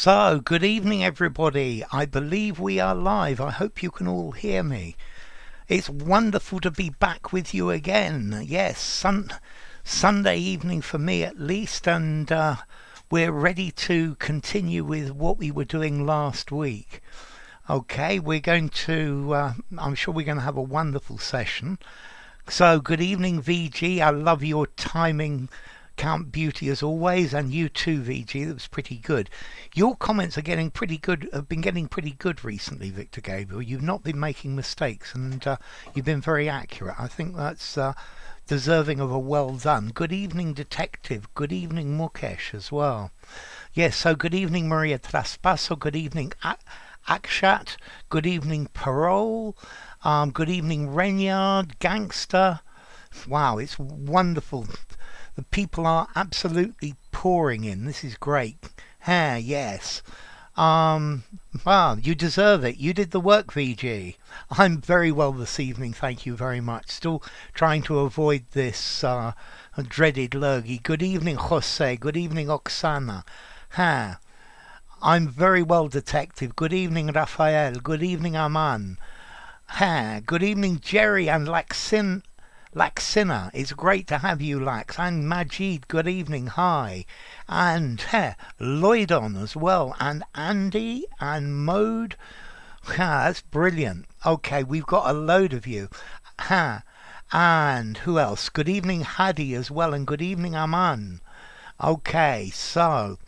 So, good evening everybody. I believe we are live. I hope you can all hear me. It's wonderful to be back with you again. Yes, Sunday evening for me at least, and we're ready to continue with what we were doing last week. Okay, we're going to, I'm sure we're going to have a wonderful session. So, good evening VG. I love your timing, Count Beauty, as always, and you too, VG. That was pretty good. Your comments are getting pretty good, have been getting pretty good recently, Victor Gabriel. You've not been making mistakes, and you've been very accurate. I think that's deserving of a well done. Good evening, Detective. Good evening, Mukesh, as well. Yes, so good evening, Maria Traspasso. Good evening, Akshat. Good evening, Parole. Good evening, Renyard, Gangster. Wow, it's wonderful. The people are absolutely pouring in. This is great. Yes. Well, you deserve it. You did the work, VG. I'm very well this evening, thank you very much. Still trying to avoid this dreaded lurgy. Good evening, Jose. Good evening, Oksana. I'm very well, Detective. Good evening, Raphael. Good evening, Aman. Good evening, Jerry and Laxina, it's great to have you, Lax. And Majid, good evening, hi. And Lloydon as well. And Andy and Mode. That's brilliant. Okay, we've got a load of you. And who else? Good evening, Hadi as well. And good evening, Aman. Okay, so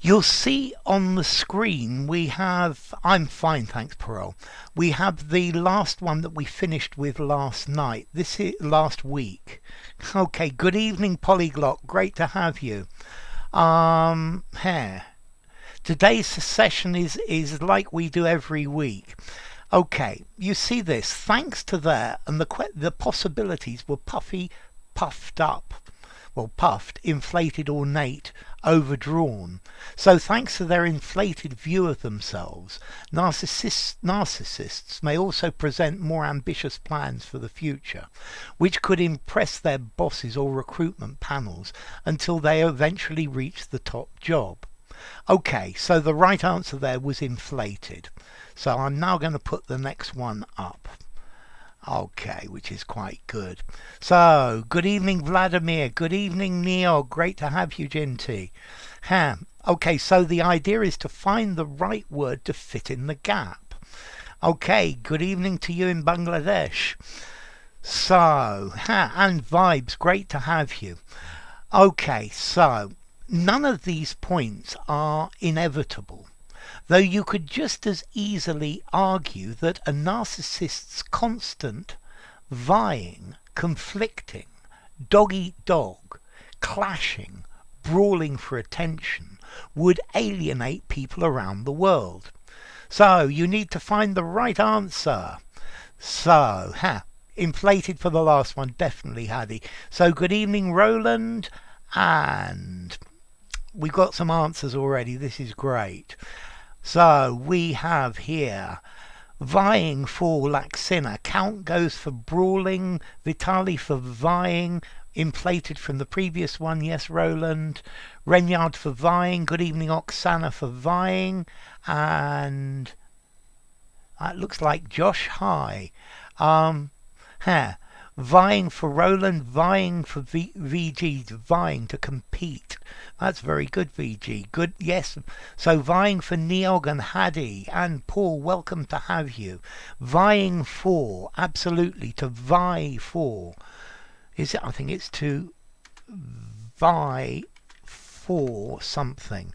you'll see on the screen we have, I'm fine, thanks, Parole. We have the last one that we finished with last night. This is last week. Okay, good evening, Polyglot. Great to have you. Today's session is like we do every week. Okay, you see this. Thanks to that, and the possibilities were puffed up. Well, puffed, inflated, ornate, overdrawn. So thanks to their inflated view of themselves, narcissists may also present more ambitious plans for the future, which could impress their bosses or recruitment panels until they eventually reach the top job. Okay, so the right answer there was inflated. So I'm now going to put the next one up. Okay, which is quite good. So, good evening, Vladimir. Good evening, Neo. Great to have you, Jinty. Okay, so the idea is to find the right word to fit in the gap. Okay, good evening to you in Bangladesh. So, and Vibes, great to have you. Okay, so none of these points are inevitable, though you could just as easily argue that a narcissist's constant vying, conflicting, dog-eat-dog, clashing, brawling for attention would alienate people around the world. So you need to find the right answer. So, inflated for the last one, definitely, Hadi. So good evening, Roland, and we've got some answers already. This is great. So we have here vying for Laxina. Count goes for brawling. Vitali for vying. Inflated from the previous one. Yes, Roland. Renyard for vying. Good evening, Oksana, for vying. And it looks like Josh. Hi. Vying for Roland, vying for VG, vying to compete. That's very good, VG. Good, yes. So vying for Neog and Hadi and Paul, welcome to have you. Vying for, absolutely, to vie for. Is it? I think it's to vie for something.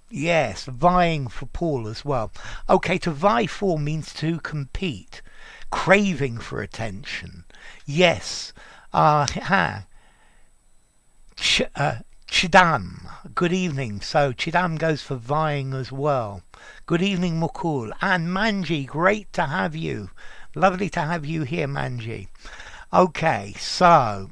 Yes, vying for Paul as well. Okay, to vie for means to compete. Craving for attention. Yes. Chidam. Good evening. So Chidam goes for vying as well. Good evening, Mukul. And Manji, great to have you. Lovely to have you here, Manji. Okay, so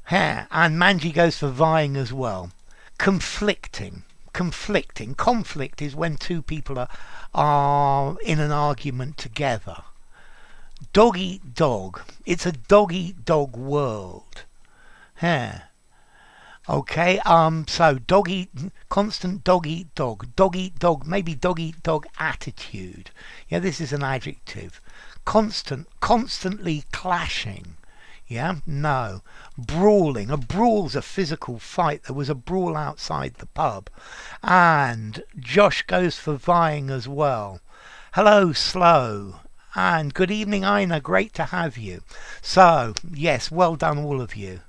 and Manji goes for vying as well. Conflicting. Conflict is when two people are in an argument together. Dog eat dog. It's a dog eat dog world. Okay, so constant dog eat dog, maybe dog eat dog attitude. Yeah, this is an adjective. Constantly clashing. Yeah, no. Brawling. A brawl's a physical fight. There was a brawl outside the pub. And Josh goes for vying as well. Hello, Slow. And good evening, Ina. Great to have you. So, yes, well done, all of you.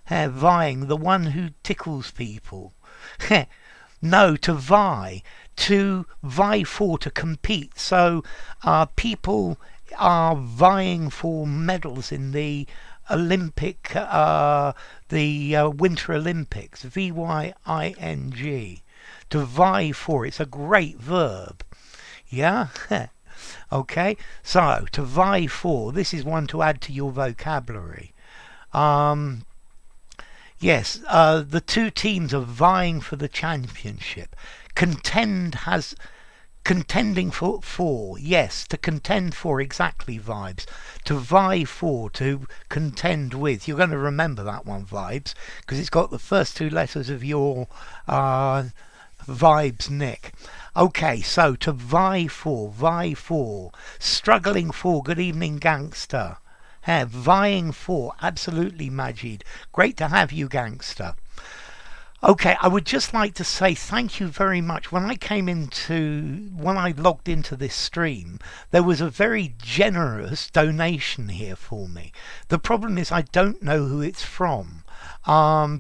Vying, the one who tickles people. No, to vie. To vie for, to compete. So people are vying for medals in the Olympic, the Winter Olympics. VYING. To vie for. It's a great verb. Yeah? Okay, so to vie for. This is one to add to your vocabulary. Yes, the two teams are vying for the championship. Contending for, yes, to contend for, exactly, Vibes. To vie for, to contend with. You're going to remember that one, Vibes, because it's got the first two letters of your Vibes nick. Okay, so to vie for, struggling for, good evening, gangster. Vying for, absolutely, Majid. Great to have you, gangster. Okay, I would just like to say thank you very much. When I logged into this stream, there was a very generous donation here for me. The problem is I don't know who it's from,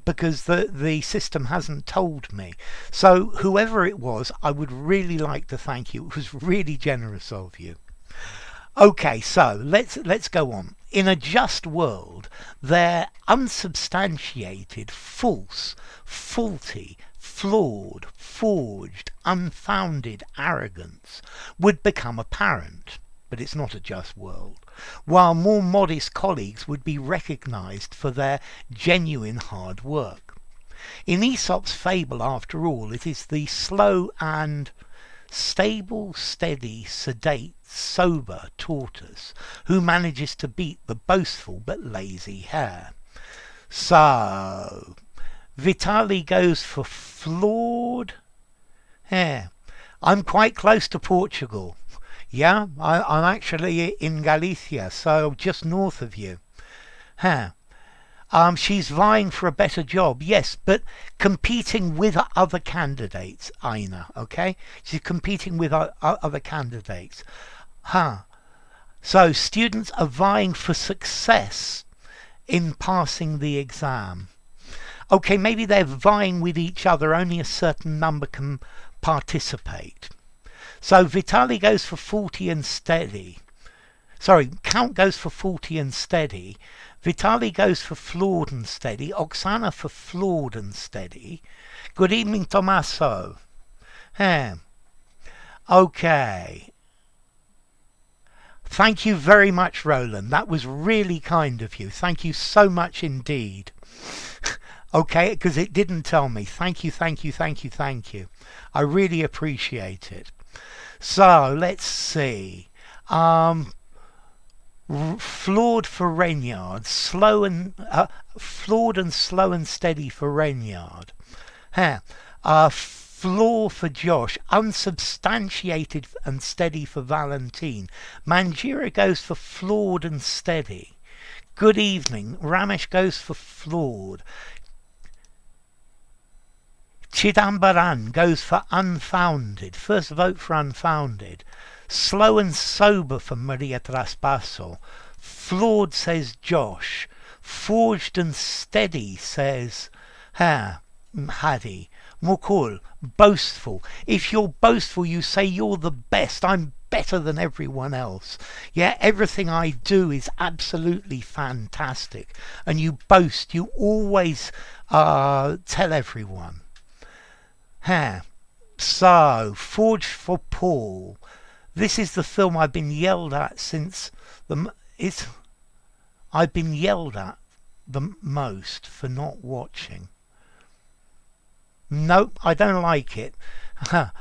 because the system hasn't told me. So whoever it was, I would really like to thank you. It was really generous of you. Okay, so let's go on. In a just world, their unsubstantiated, false, faulty, flawed, forged, unfounded arrogance would become apparent. But it's not a just world. While more modest colleagues would be recognized for their genuine hard work. In Aesop's fable, after all, it is the slow and stable, steady, sedate, sober tortoise who manages to beat the boastful but lazy hare. So Vitali goes for flawed hare. I'm quite close to Portugal. Yeah, I'm actually in Galicia, so just north of you. She's vying for a better job, yes, but competing with other candidates, Aina, okay? She's competing with other candidates. So students are vying for success in passing the exam. Okay, maybe they're vying with each other, only a certain number can participate. So Vitali goes for 40 and steady. Sorry, Count goes for 40 and steady. Vitali goes for flawed and steady. Oksana for flawed and steady. Good evening, Tommaso. Okay. Thank you very much, Roland. That was really kind of you. Thank you so much indeed. Okay, because it didn't tell me. Thank you. I really appreciate it. So, let's see. Flawed for Reynard, flawed and slow and steady for Reynard. Flaw for Josh, unsubstantiated and steady for Valentine. Manjira goes for flawed and steady. Good evening. Ramesh goes for flawed. Chidambaran goes for unfounded. First vote for unfounded. Slow and sober for Maria Traspasso. Flawed, says Josh. Forged and steady, says Hadi. Mukul, boastful. If you're boastful, you say you're the best. I'm better than everyone else. Yeah, everything I do is absolutely fantastic. And you boast. You always tell everyone. So, Forged for Paul. This is the film I've been yelled at since I've been yelled at the most for not watching. Nope, I don't like it. The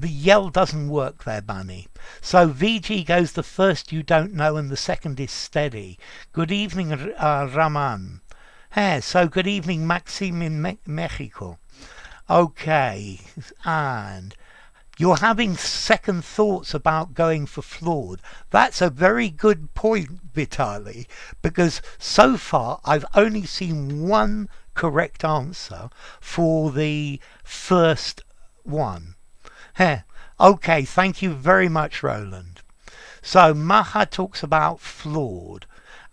yell doesn't work there, Bunny. So VG goes the first you don't know and the second is steady. Good evening, Raman. Hey, so good evening, Maxime in Mexico. Okay, and you're having second thoughts about going for flawed. That's a very good point, Vitali, because so far I've only seen one correct answer for the first one. Heh. Okay, thank you very much, Roland. So Maha talks about flawed,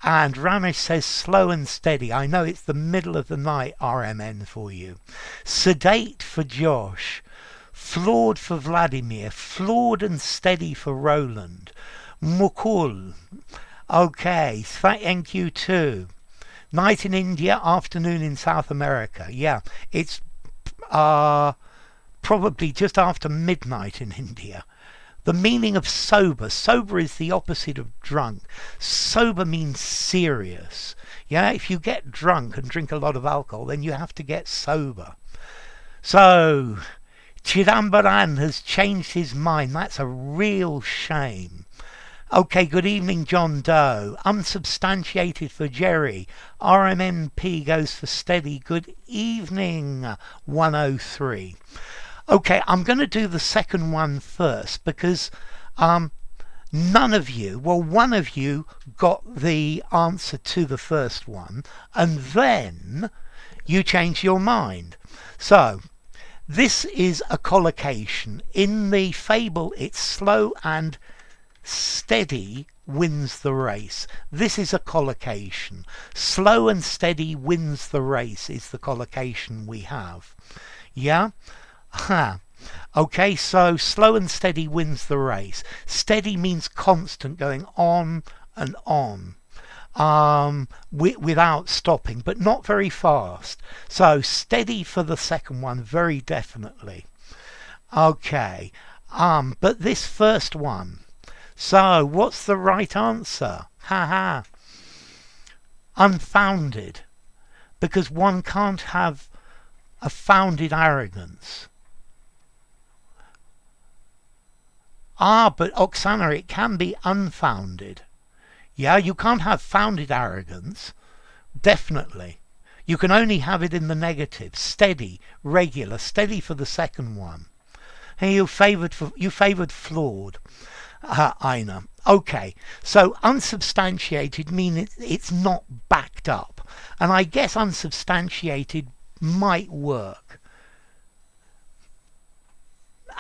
and Ramesh says slow and steady. I know it's the middle of the night, RMN, for you. Sedate for Josh. Flawed for Vladimir. Flawed and steady for Roland. Mukul. Okay, thank you too. Night in India, afternoon in South America. Yeah, it's probably just after midnight in India. The meaning of sober. Sober is the opposite of drunk. Sober means serious. Yeah, if you get drunk and drink a lot of alcohol, then you have to get sober. So, Chidambaran has changed his mind. That's a real shame. Okay, good evening, John Doe. Unsubstantiated for Jerry. RMMP goes for steady. Good evening, 103. Okay, I'm going to do the second one first because none of you, well, one of you got the answer to the first one, and then you changed your mind. So, this is a collocation. In the fable, it's slow and steady wins the race. This is a collocation. Slow and steady wins the race is the collocation we have. Yeah? Okay, so slow and steady wins the race. Steady means constant, going on and on. Without stopping, but not very fast. So steady for the second one, very definitely. Okay, but this first one. So what's the right answer? Haha. Unfounded, because one can't have a founded arrogance. But Oksana, it can be unfounded. Yeah, you can't have founded arrogance. Definitely. You can only have it in the negative. Steady, regular. Steady for the second one. Hey, you favoured flawed. Aina. Okay, so unsubstantiated means it's not backed up. And I guess unsubstantiated might work.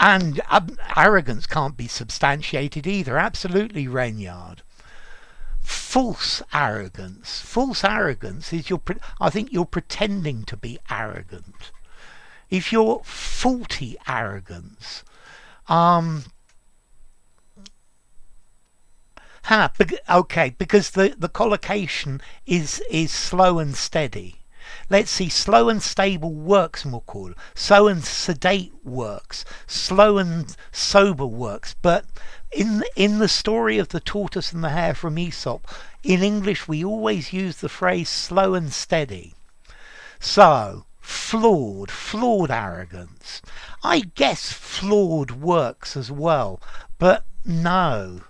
And arrogance can't be substantiated either. Absolutely, Renyard. False arrogance. False arrogance is I think you're pretending to be arrogant. If you're faulty arrogance, okay, because the collocation is slow and steady. Let's see, slow and stable works, Mukul. Slow and sedate works. Slow and sober works. But in the story of the tortoise and the hare from Aesop, in English we always use the phrase slow and steady. So, flawed arrogance. I guess flawed works as well, but no.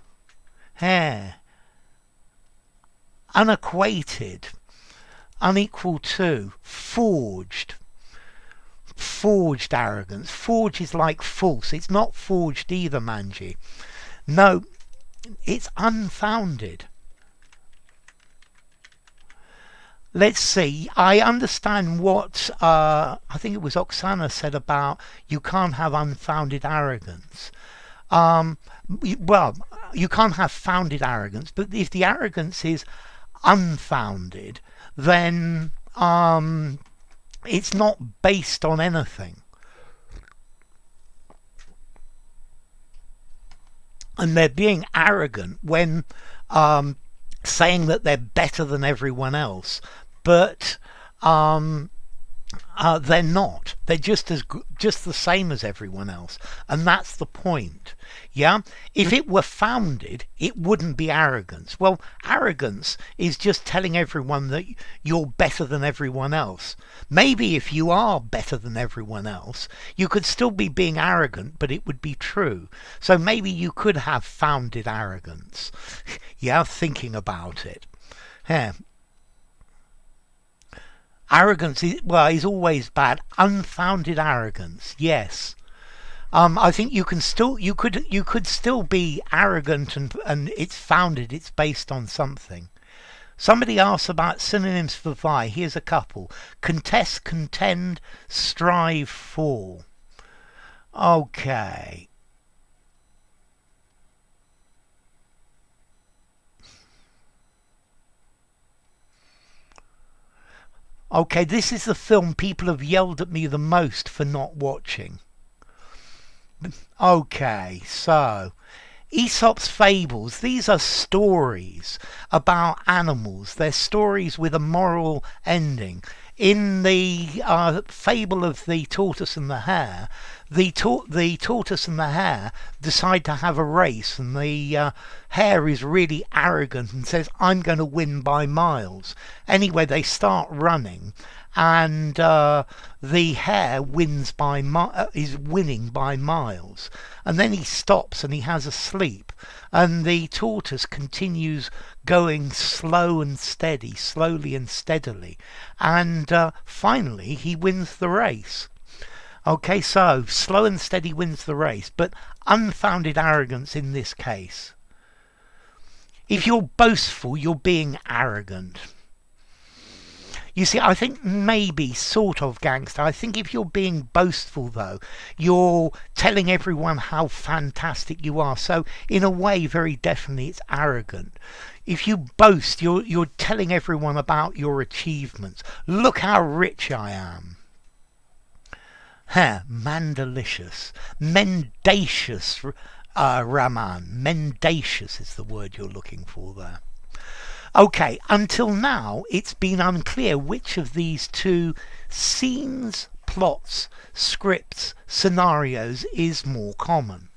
Hare. Unequated. Unequal to. Forged arrogance. Forged is like false. It's not forged either, Manji. No, it's unfounded. Let's see. I understand what I think it was Oksana said about you can't have unfounded arrogance. Well, you can't have founded arrogance, but if the arrogance is unfounded, then it's not based on anything. And they're being arrogant when saying that they're better than everyone else, but they're not. They're just the same as everyone else, and that's the point. Yeah, if it were founded, it wouldn't be arrogance. Well, arrogance is just telling everyone that you're better than everyone else. Maybe if you are better than everyone else, you could still be being arrogant, but it would be true. So maybe you could have founded arrogance. Yeah, thinking about it. Yeah. Arrogance is, well, is always bad. Unfounded arrogance, yes. I think you could still be arrogant, and it's founded, it's based on something. Somebody asks about synonyms for vie. Here's a couple: contest, contend, strive for. Okay. Okay, this is the film people have yelled at me the most for not watching. Okay, so Aesop's fables, these are stories about animals. They're stories with a moral ending. In the fable of the tortoise and the hare, the tortoise and the hare decide to have a race, and the hare is really arrogant and says, I'm going to win by miles. Anyway, they start running, and the hare is winning by miles, and then he stops and he has a sleep, and the tortoise continues going slowly and steadily, and finally he wins the race. Okay, so slow and steady wins the race, but unfounded arrogance in this case. If you're boastful, you're being arrogant. You see, I think maybe sort of gangster. I think if you're being boastful, though, you're telling everyone how fantastic you are. So in a way, very definitely, it's arrogant. If you boast, you're telling everyone about your achievements. Look how rich I am. Mandalicious. Mendacious, Raman. Mendacious is the word you're looking for there. Okay, until now, it's been unclear which of these two scenes, plots, scripts, scenarios is more common.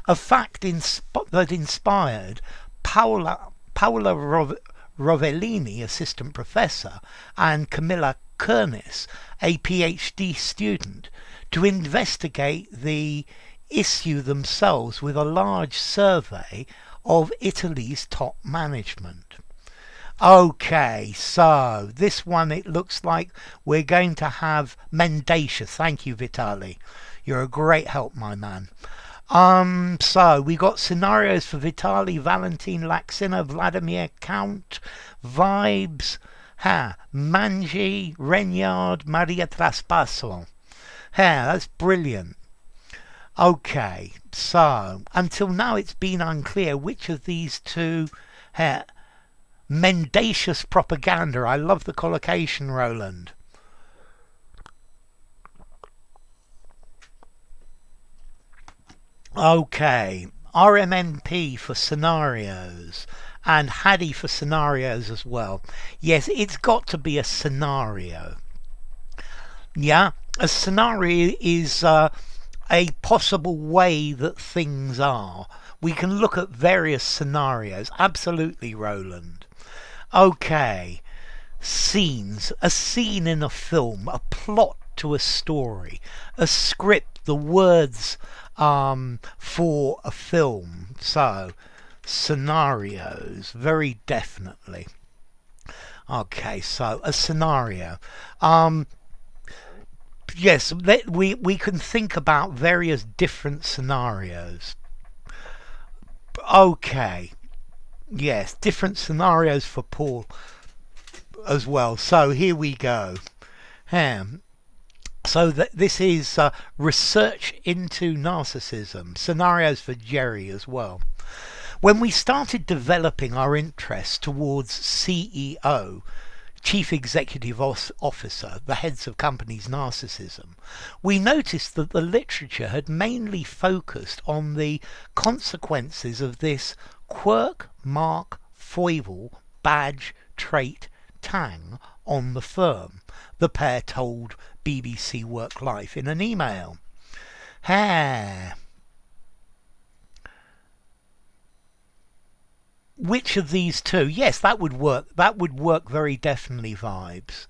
A fact that inspired Paola Rovelli, assistant professor, and Camilla Curnis, a PhD student, to investigate the issue themselves with a large survey of Italy's top management. Okay, so this one, it looks like we're going to have mendacious. Thank you, Vitali. You're a great help, my man. So we got scenarios for Vitali, Valentin, Laxina, Vladimir, Count, Vibes, Manji, Regnard, Maria Traspasso. That's brilliant. Okay, so until now it's been unclear which of these two mendacious propaganda. I love the collocation, Roland. Okay, RMNP for scenarios, and Hadi for scenarios as well. Yes, it's got to be a scenario. Yeah, a scenario is a possible way that things are. We can look at various scenarios. Absolutely, Roland. Okay, scenes. A scene in a film, a plot to a story, a script, the words for a film. So, scenarios, very definitely. Okay, so a scenario. Yes, we can think about various different scenarios. Okay. Yes, different scenarios for Paul as well. So here we go. So this is research into narcissism. Scenarios for Jerry as well. When we started developing our interest towards CEO, Chief Executive Officer, the heads of companies' narcissism, we noticed that the literature had mainly focused on the consequences of this quirk, mark, foible, badge, trait, tang on the firm, the pair told BBC Work Life in an email. Which of these two? Yes, that would work. That would work very definitely, Vibes.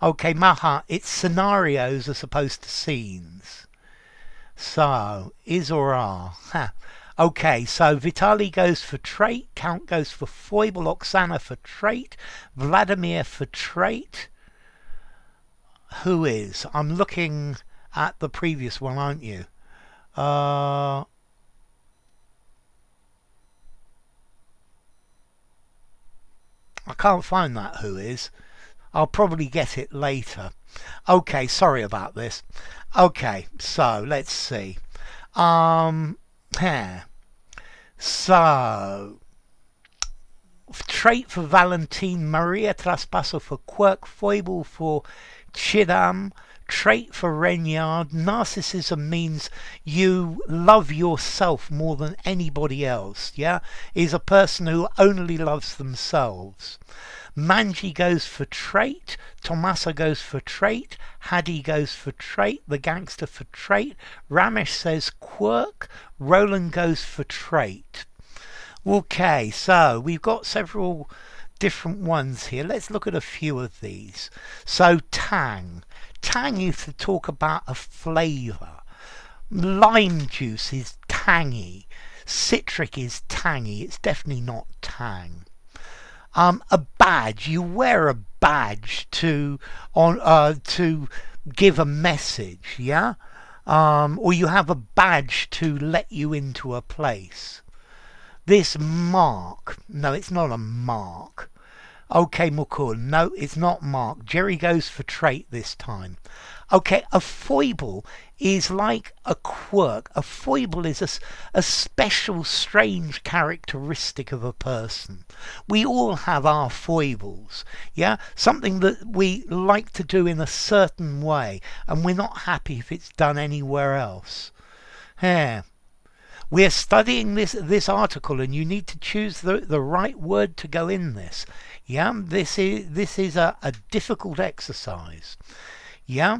Okay, Maha, it's scenarios as opposed to scenes. So, is or are. Okay, so Vitali goes for trait, Count goes for foible, Oksana for trait, Vladimir for trait. who is. I'm looking at the previous one, aren't you? I can't find that who is. I'll probably get it later. Okay, sorry about this. Okay, so let's see. Here. So, trait for Valentine, Maria Traspasso for quirk, foible for Chidam, trait for Regnard. Narcissism means you love yourself more than anybody else, yeah? Is a person who only loves themselves. Manji goes for trait, Tommaso goes for trait, Hadi goes for trait, the gangster for trait, Ramesh says quirk, Roland goes for trait. Okay, so we've got several different ones here. Let's look at a few of these. So tang. Tang is to talk about a flavour. Lime juice is tangy. Citric is tangy. It's definitely not tang. A badge. You wear a badge to give a message, yeah? Or you have a badge to let you into a place. This mark. No, it's not a mark. Okay, Mukul. No, it's not mark. Jerry goes for trait this time. Okay, a foible is like a quirk. A foible is a special, strange characteristic of a person. We all have our foibles, yeah? Something that we like to do in a certain way, and we're not happy if it's done anywhere else. Yeah. We're studying this article, and you need to choose the right word to go in this. Yeah, this is a difficult exercise. Yeah.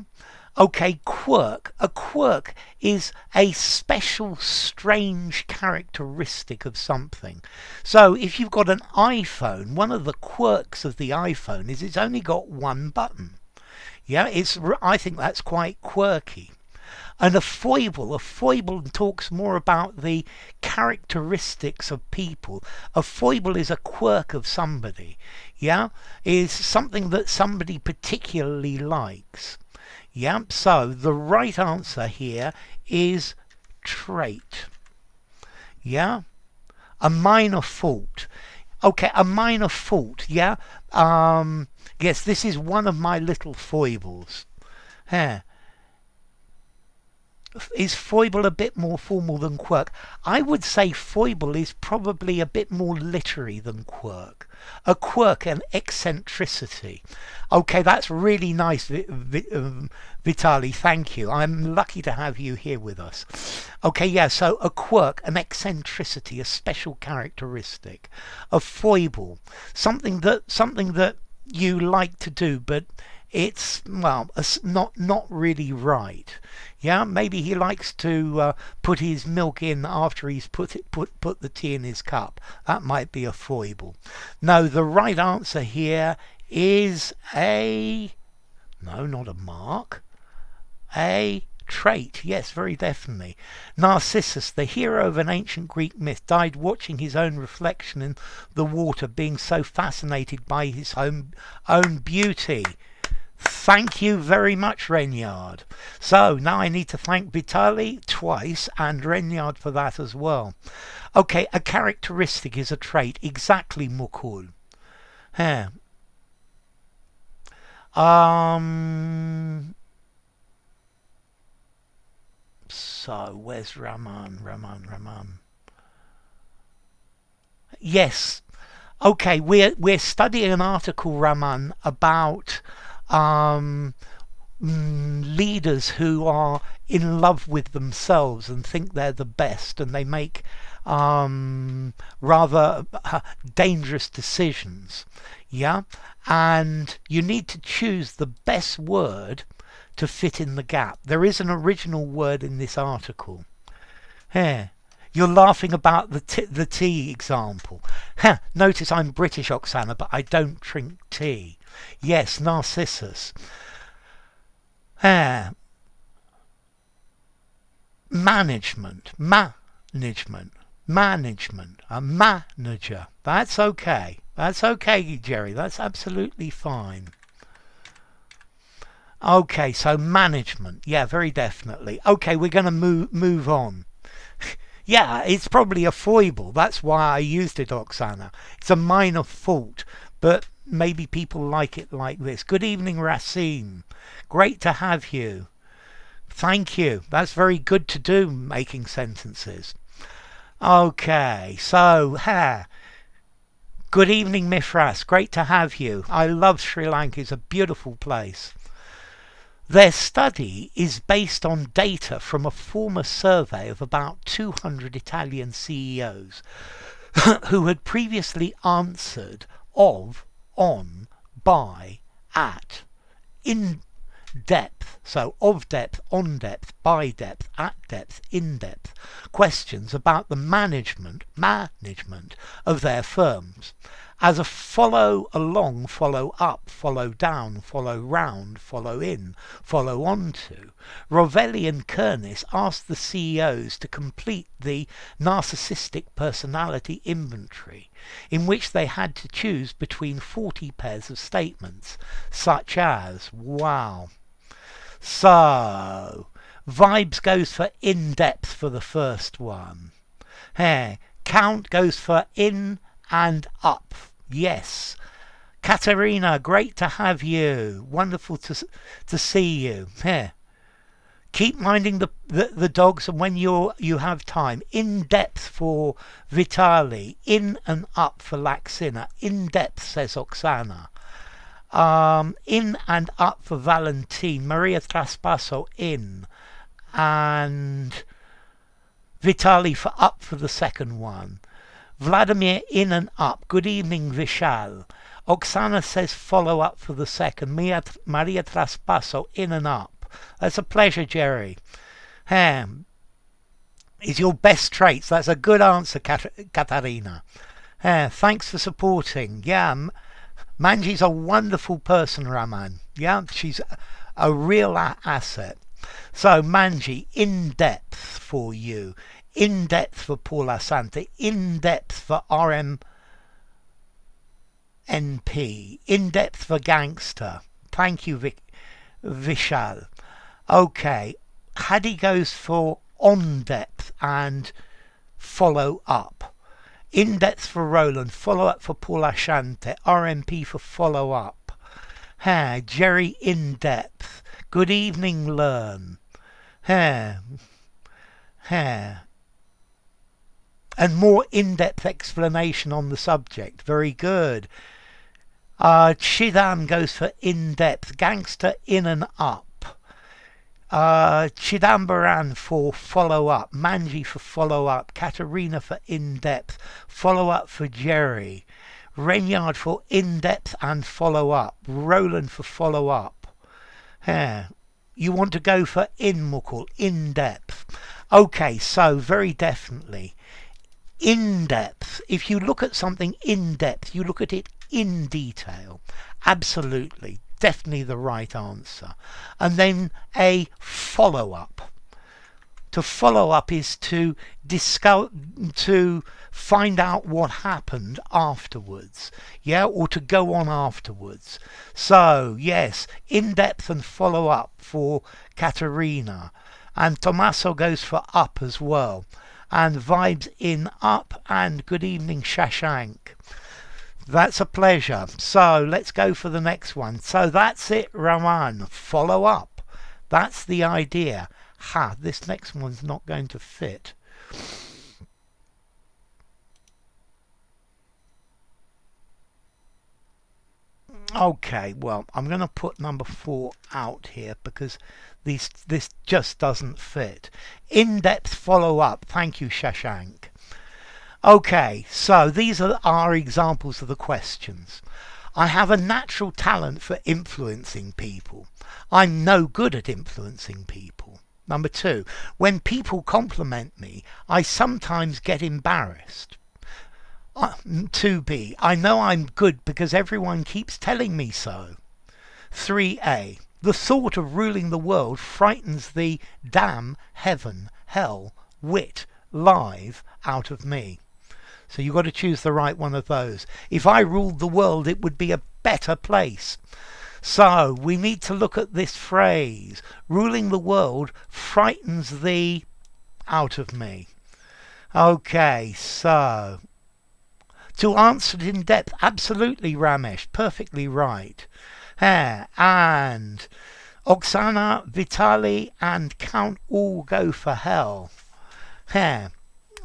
Okay, quirk. A quirk is a special, strange characteristic of something. So if you've got an iPhone, one of the quirks of the iPhone is it's only got one button. Yeah, I think that's quite quirky. And a foible talks more about the characteristics of people. A foible is a quirk of somebody, yeah? Is something that somebody particularly likes. Yeah, so the right answer here is trait. Yeah? A minor fault. Okay, a minor fault, yeah? Yes, this is one of my little foibles. Yeah. Is foible a bit more formal than quirk? I would say foible is probably a bit more literary than quirk. A quirk, an eccentricity. Okay, that's really nice, Vitali, thank you. I'm lucky to have you here with us. Okay, yeah, so a quirk, an eccentricity, a special characteristic. A foible, something that you like to do, but it's, well, not really right. Yeah, maybe he likes to put his milk in after he's put the tea in his cup. That might be a foible. No, the right answer here is no, not a mark. A trait. Yes, very definitely. Narcissus, the hero of an ancient Greek myth, died watching his own reflection in the water, being so fascinated by his own beauty. Thank you very much, Regnard. So now I need to thank Vitali twice and Regnard for that as well. Okay, a characteristic is a trait. Exactly, Mukul. Yeah. So where's Raman? Yes. Okay, we're studying an article, Raman, about leaders who are in love with themselves and think they're the best, and they make rather dangerous decisions. Yeah, and you need to choose the best word to fit in the gap. There is an original word in this article. Yeah. You're laughing about the tea example. Notice I'm British, Oksana, but I don't drink tea. Yes, Narcissus. Management. A manager. That's okay. That's okay, Jerry. That's absolutely fine. Okay, so management. Yeah, very definitely. Okay, we're going to move on. Yeah, it's probably a foible. That's why I used it, Oksana. It's a minor fault, but maybe people like it like this. Good evening, Racine. Great to have you. Thank you. That's very good to do, making sentences. Okay, so, good evening, Mifras. Great to have you. I love Sri Lanka. It's a beautiful place. Their study is based on data from a former survey of about 200 Italian CEOs who had previously answered of, on, by, at, in depth, so of depth, on depth, by depth, at depth, in depth, questions about the management of their firms. As a follow along, follow up, follow down, follow round, follow in, follow on to, Rovelli and Curnis asked the CEOs to complete the Narcissistic personality inventory, in which they had to choose between 40 pairs of statements, such as, wow. So, vibes goes for in-depth for the first one. Count goes for in and up. Yes. Katerina, great to have you. Wonderful to see you. Keep minding the dogs and when you have time. In depth for Vitali. In and up for Laxina. In depth, says Oksana. In and up for Valentine. Maria Traspasso, in. And Vitali for up for the second one. Vladimir, in and up. Good evening, Vishal. Oksana says follow up for the second. Maria Traspasso, in and up. That's a pleasure, Jerry. Is your best traits. That's a good answer, Katarina. Thanks for supporting. Yeah, Manji's a wonderful person, Raman. Yeah, she's a real asset. So, Manji, in depth for you. In depth for Paula Sante, in depth for RMNP, in depth for Gangster. Thank you, Vishal. Okay, Hadi goes for on depth and follow up. In depth for Roland, follow up for Paula Shante, RMP for follow up. Jerry, in depth. Good evening, Learn. And more in-depth explanation on the subject. Very good. Chidan goes for in-depth. Gangster, in and up. Chidambaran for follow-up. Manji for follow-up. Katerina for in-depth. Follow-up for Jerry. Renyard for in-depth and follow-up. Roland for follow-up. You want to go for in, Mukul. In-depth. Okay, so very definitely. In depth. If you look at something in depth, you look at it in detail. Absolutely. Definitely the right answer. And then a follow-up. To follow up is to find out what happened afterwards. Yeah, or to go on afterwards. So, yes, in depth and follow up for Katerina. And Tommaso goes for up as well. And vibes in up, and good evening, Shashank. That's a pleasure. So let's go for the next one. So that's it, Raman. Follow up. That's the idea. This next one's not going to fit. Okay, well, I'm going to put number 4 out here because this just doesn't fit. In-depth follow-up. Thank you, Shashank. Okay, so these are our examples of the questions. I have a natural talent for influencing people. I'm no good at influencing people. Number 2, when people compliment me, I sometimes get embarrassed. 2b, I know I'm good because everyone keeps telling me so. 3a, the thought of ruling the world frightens the damn, heaven, hell, wit, live out of me. So you've got to choose the right one of those. If I ruled the world, it would be a better place. So we need to look at this phrase. Ruling the world frightens the out of me. Okay, so to answer it in depth, absolutely, Ramesh, perfectly right. And Oksana, Vitali, and Count all go for hell.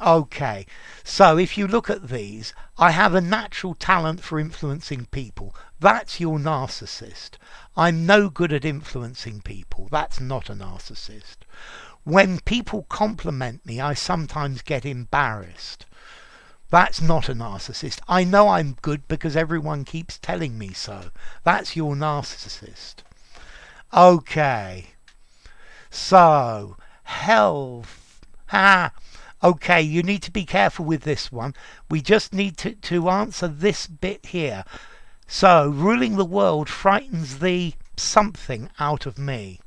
Okay, so if you look at these, I have a natural talent for influencing people. That's your narcissist. I'm no good at influencing people. That's not a narcissist. When people compliment me, I sometimes get embarrassed. That's not a narcissist. I know I'm good because everyone keeps telling me so. That's your narcissist. Okay. So, health. Okay, you need to be careful with this one. We just need to answer this bit here. So, ruling the world frightens the something out of me.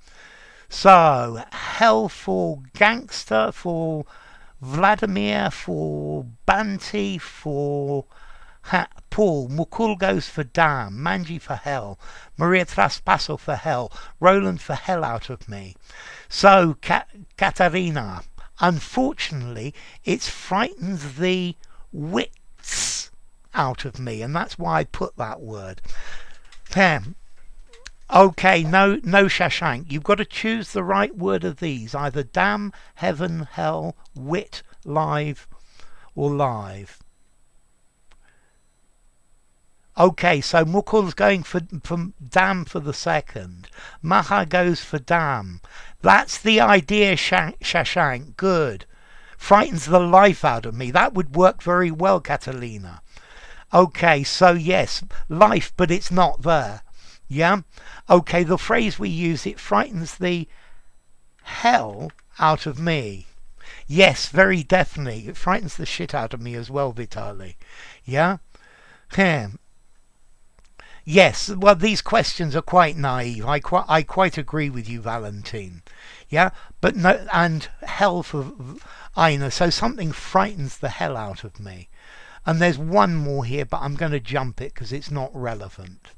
So, hell for gangster, for Vladimir, for Banti, for Paul. Mukul goes for damn. Manji for hell. Maria Traspasso for hell. Roland for hell out of me. So, Katarina. Unfortunately, it frightens the wits out of me, and that's why I put that word. Okay, no Shashank. You've got to choose the right word of these. Either damn, heaven, hell, wit, live, or live. Okay, so Mukul's going for damn for the second. Maha goes for damn. That's the idea, Shashank. Good. Frightens the life out of me. That would work very well, Catalina. Okay, so yes, life, but it's not there. Yeah? Okay, the phrase we use, it frightens the hell out of me. Yes, very definitely. It frightens the shit out of me as well, Vitali. Yeah? Yes, well, these questions are quite naive. I quite agree with you, Valentine. Yeah? But no, and hell for Aina. So something frightens the hell out of me. And there's one more here, but I'm going to jump it because it's not relevant.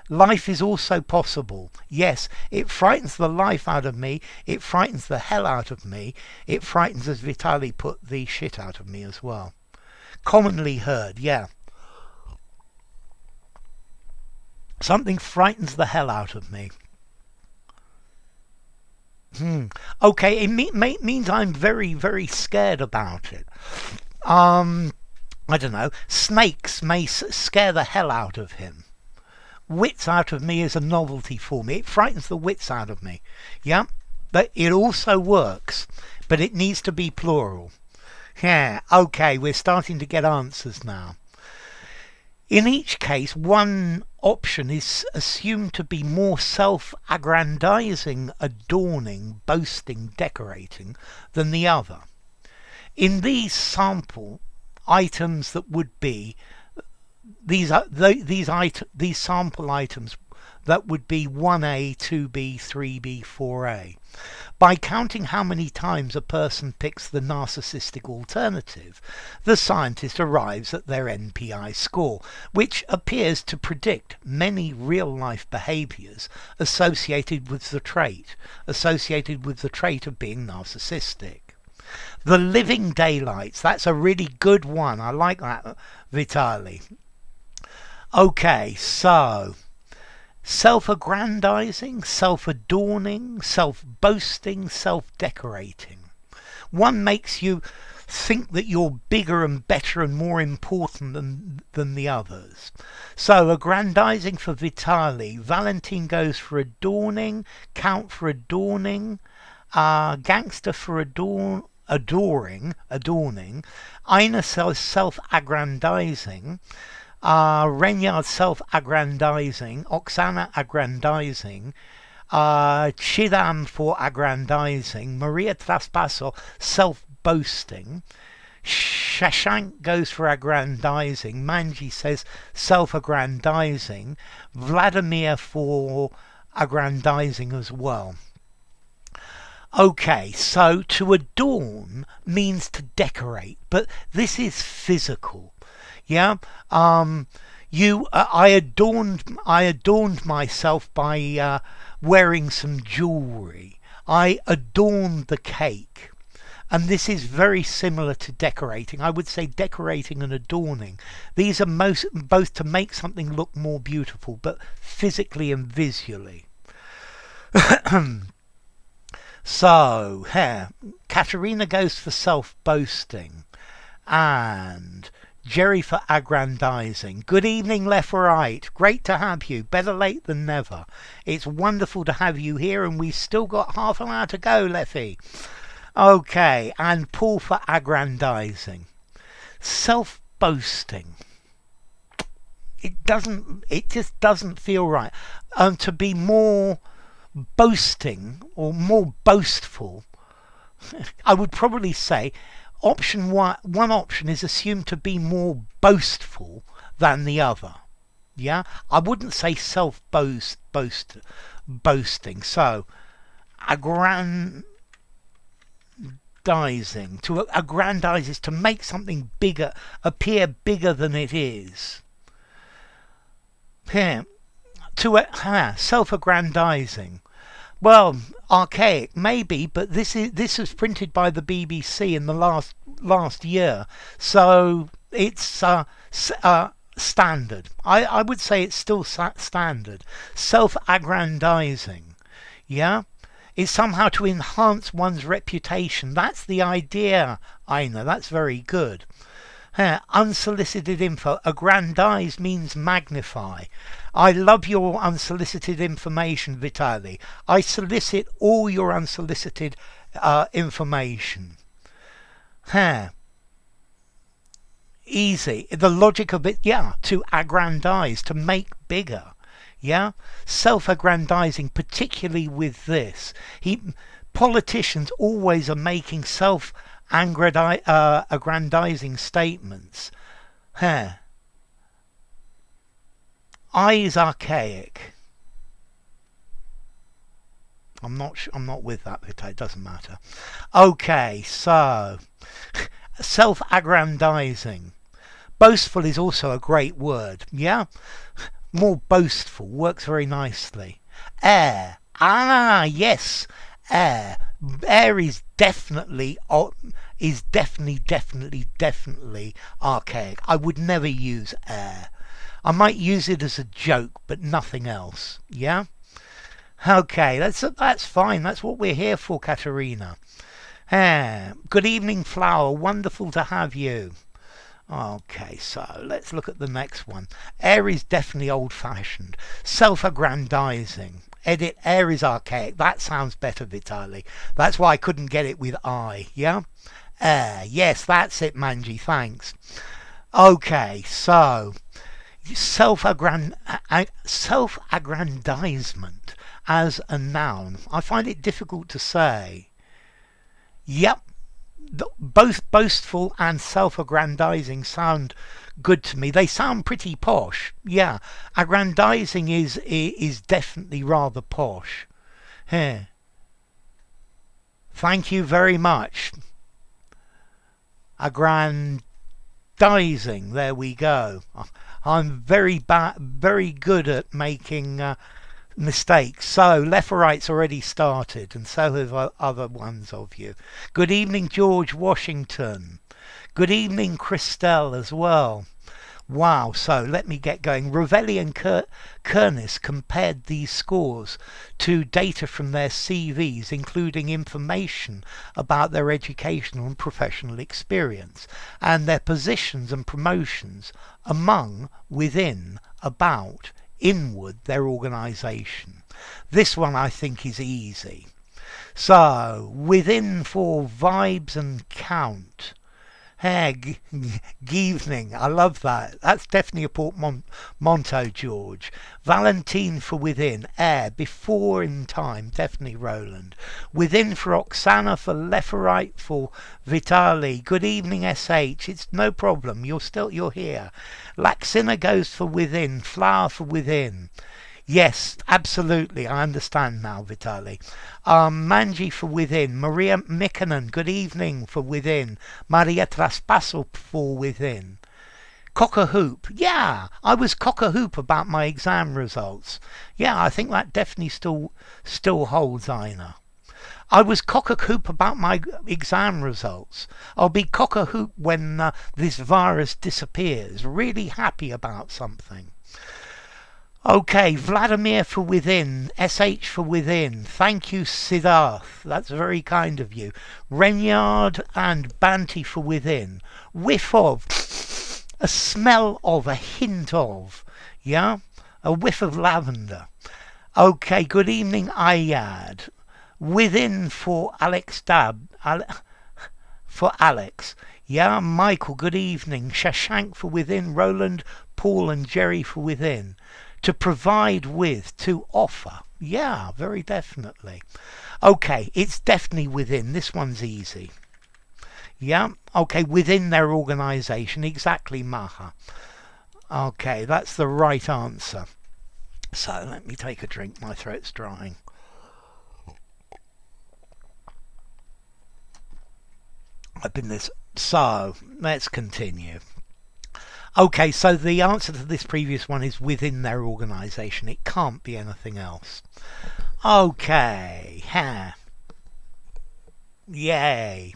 Life is also possible. Yes, it frightens the life out of me. It frightens the hell out of me. It frightens, as Vitali put, the shit out of me as well. Commonly heard, yeah. Something frightens the hell out of me. Okay, it means I'm very, very scared about it. I don't know. Snakes may scare the hell out of him. Wits out of me is a novelty for me. It frightens the wits out of me. Yeah, but it also works, but it needs to be plural. Yeah, okay, we're starting to get answers now. In each case, one option is assumed to be more self-aggrandizing, adorning, boasting, decorating than the other. In these sample items that would be these sample items that would be 1A, 2B, 3B, 4A. By counting how many times a person picks the narcissistic alternative, the scientist arrives at their NPI score, which appears to predict many real-life behaviors associated with the trait of being narcissistic. The living daylights, that's a really good one. I like that, Vitali. Okay, so self-aggrandizing, self-adorning, self-boasting, self-decorating. One makes you think that you're bigger and better and more important than the others. So aggrandizing for Vitali. Valentine goes for adorning, Count for adorning, Gangster for adorning. Aina says self-aggrandizing. Renyard self-aggrandizing, Oksana aggrandizing, Chidam for aggrandizing, Maria Traspasso self-boasting, Shashank goes for aggrandizing, Manji says self-aggrandizing, Vladimir for aggrandizing as well. Okay, so to adorn means to decorate, but this is physical. Yeah, I adorned myself by wearing some jewelry. I adorned the cake. And this is very similar to decorating. I would say decorating and adorning. These are both to make something look more beautiful, but physically and visually. So, here, Katerina goes for self-boasting. And Jerry for aggrandizing. Good evening, left or right. Great to have you. Better late than never. It's wonderful to have you here, and we've still got half an hour to go, Leffy. Okay, and Paul for aggrandizing. Self-boasting. It just doesn't feel right. To be more boasting or more boastful, I would probably say one option is assumed to be more boastful than the other. Yeah, I wouldn't say boasting. So, to aggrandize is to make something bigger appear bigger than it is. Here, self-aggrandizing. Well, archaic maybe, but this was printed by the BBC in the last year, so it's standard. I would say it's still standard. Self-aggrandizing, yeah. Is somehow to enhance one's reputation. That's the idea, Aina. That's very good. Unsolicited info. Aggrandize means magnify. I love your unsolicited information, Vitali. I solicit all your unsolicited information. Easy. The logic of it, yeah, to aggrandize, to make bigger. Yeah, self-aggrandizing, particularly with this. Politicians always are making self-aggrandizing statements. I is archaic. I'm not with that, but it doesn't matter. Okay, so self-aggrandizing. Boastful is also a great word. Yeah. More boastful, works very nicely. Air. Yes, air. Air is definitely archaic. I would never use air. I might use it as a joke, but nothing else. Yeah? Okay, that's fine. That's what we're here for, Katerina. Good evening, Flower. Wonderful to have you. Okay, so let's look at the next one. Air is definitely old-fashioned. Self-aggrandizing. Edit, air is archaic. That sounds better, Vitali. That's why I couldn't get it with I, yeah? Air. Yes, that's it, Manji. Thanks. Okay, so self-aggrandizement as a noun. I find it difficult to say. Yep. Both boastful and self-aggrandizing sound good to me. They sound pretty posh. Yeah, aggrandizing is definitely rather posh. Here. Thank you very much. Aggrandizing. There we go. I'm very good at making mistakes. So left or right's already started, and so have other ones of you. Good evening, George Washington. Good evening, Christelle, as well. Wow, so let me get going. Rovelli and Curnis compared these scores to data from their CVs, including information about their educational and professional experience, and their positions and promotions among, within, about, inward their organisation. This one I think is easy. So, within for vibes and count. Evening, I love that. That's definitely a portmanteau, George. Valentine for within. Air, before in time, definitely Roland. Within for Oksana, for Leferite, for Vitali. Good evening, SH. It's no problem. You're here. Laxina goes for within. Flower for within. Yes, absolutely. I understand now, Vitali. Manji for within. Maria Mikkonen, good evening for within. Maria Traspasso for within. Cock-a-hoop. Yeah, I was cock-a-hoop about my exam results. Yeah, I think that definitely still holds, Ina. I was cock-a-hoop about my exam results. I'll be cock-a-hoop when this virus disappears. Really happy about something. Okay, Vladimir for within, SH for within. Thank you, Siddharth. That's very kind of you. Renyard and Banty for within. Whiff of, a smell of, a hint of. Yeah? A whiff of lavender. Okay, good evening, Ayad. Within for Alex Dab. For Alex. Yeah, Michael, good evening. Shashank for within. Roland, Paul and Jerry for within. To provide with, to offer. Yeah, very definitely. Okay, it's definitely within. This one's easy. Yeah, okay, within their organisation. Exactly, Maha. Okay, that's the right answer. So, let me take a drink. My throat's drying. I've been this. So, let's continue. Okay, so the answer to this previous one is within their organisation. It can't be anything else. Okay, yay.